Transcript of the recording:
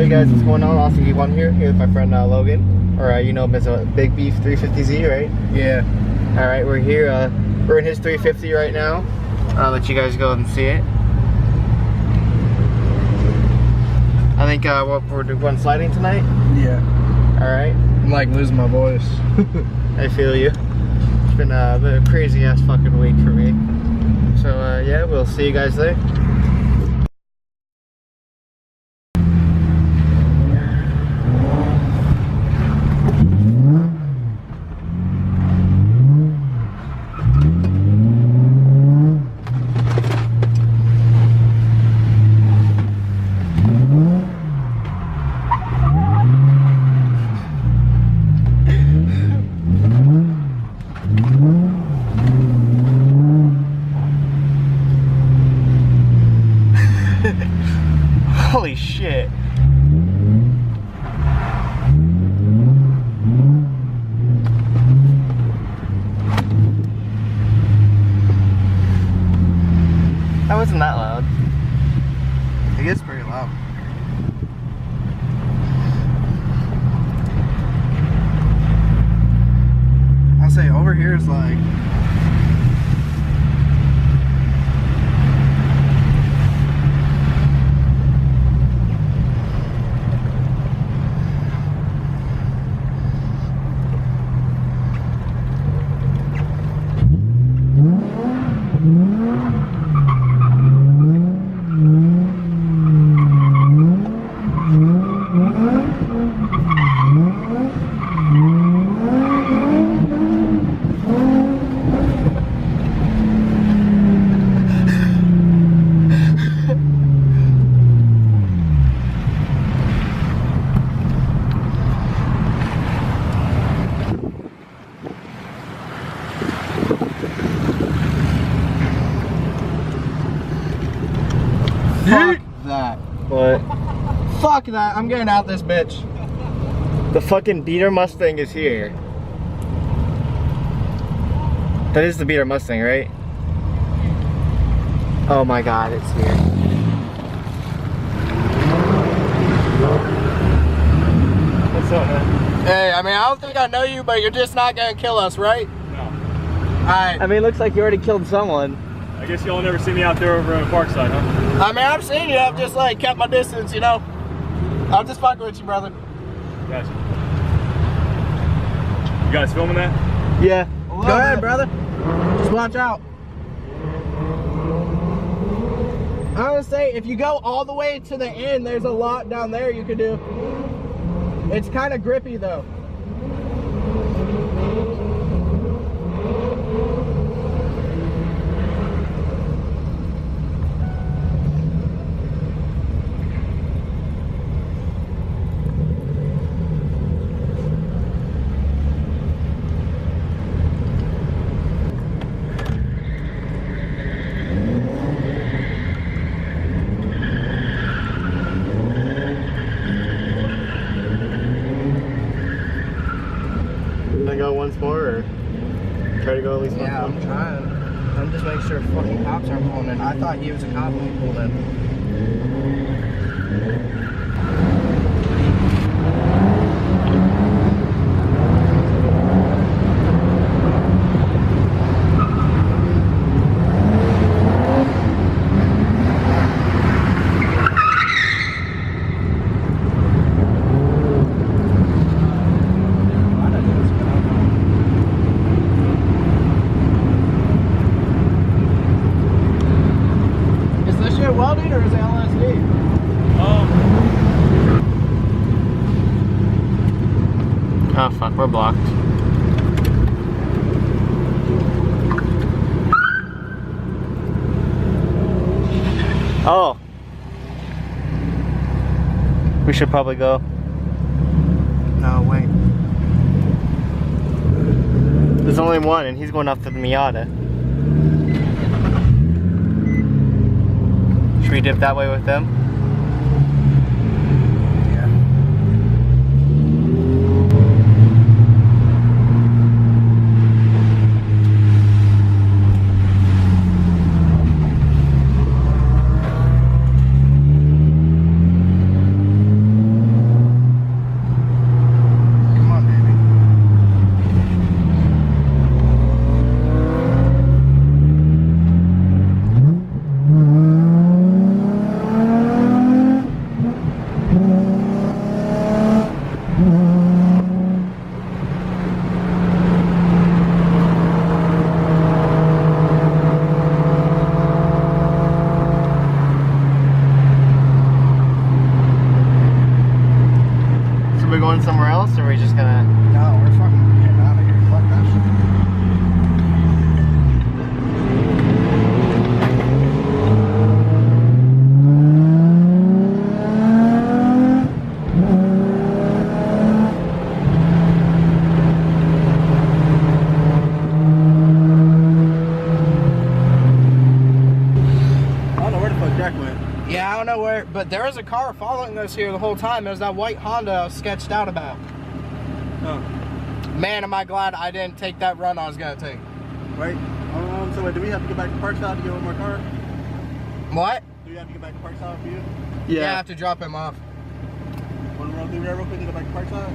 Hey guys, what's going on? Austin G1 here with my friend Logan, or you know him as a Big Beef 350Z, right? Yeah. All right, we're here. We're in his 350 right now. I'll let you guys go and see it. I think we're going sliding tonight. Yeah. All right. I'm like losing my voice. I feel you. It's been a crazy ass fucking week for me. So yeah, we'll see you guys there. Holy shit. That wasn't that loud. It gets pretty loud. I'll say over here is like fuck that. What? Fuck that. I'm getting out this bitch. The fucking beater Mustang is here. That is the beater Mustang, right? Oh my god, it's here. What's up, man? Hey, I mean, I don't think I know you, but you're just not gonna kill us, right? No. Alright. I mean, it looks like you already killed someone. I guess y'all never see me out there over on the park side, huh? I mean, I've seen you. I've just like kept my distance, you know. I'm just fucking with you, brother. Gotcha. You guys filming that? Yeah. Go ahead, brother. Just watch out. I'm gonna say, if you go all the way to the end, there's a lot down there you could do. It's kind of grippy though. Go once more, or try to go at least once Yeah, more? I'm trying. I'm just making sure fucking cops aren't pulling in. I thought he was a cop when he pulled in. Is this shit welding or is it LSD? Oh fuck, we're blocked. Oh. We should probably go. No, wait. There's only one and he's going after the Miata. Should we dip that way with them? going somewhere else, or are we just gonna? No, we're fucking getting out of here. Fuck that shit. Yeah, I don't know where, but there was a car following us here the whole time. It was that white Honda I was sketched out about. Oh. Man, am I glad I didn't take that run I was gonna take. Right. So wait, do we have to get back to Parkside to get one more car? What? Do we have to get back to Parkside for you? Yeah, I have to drop him off. Want to run through there real quick and get back to Parkside?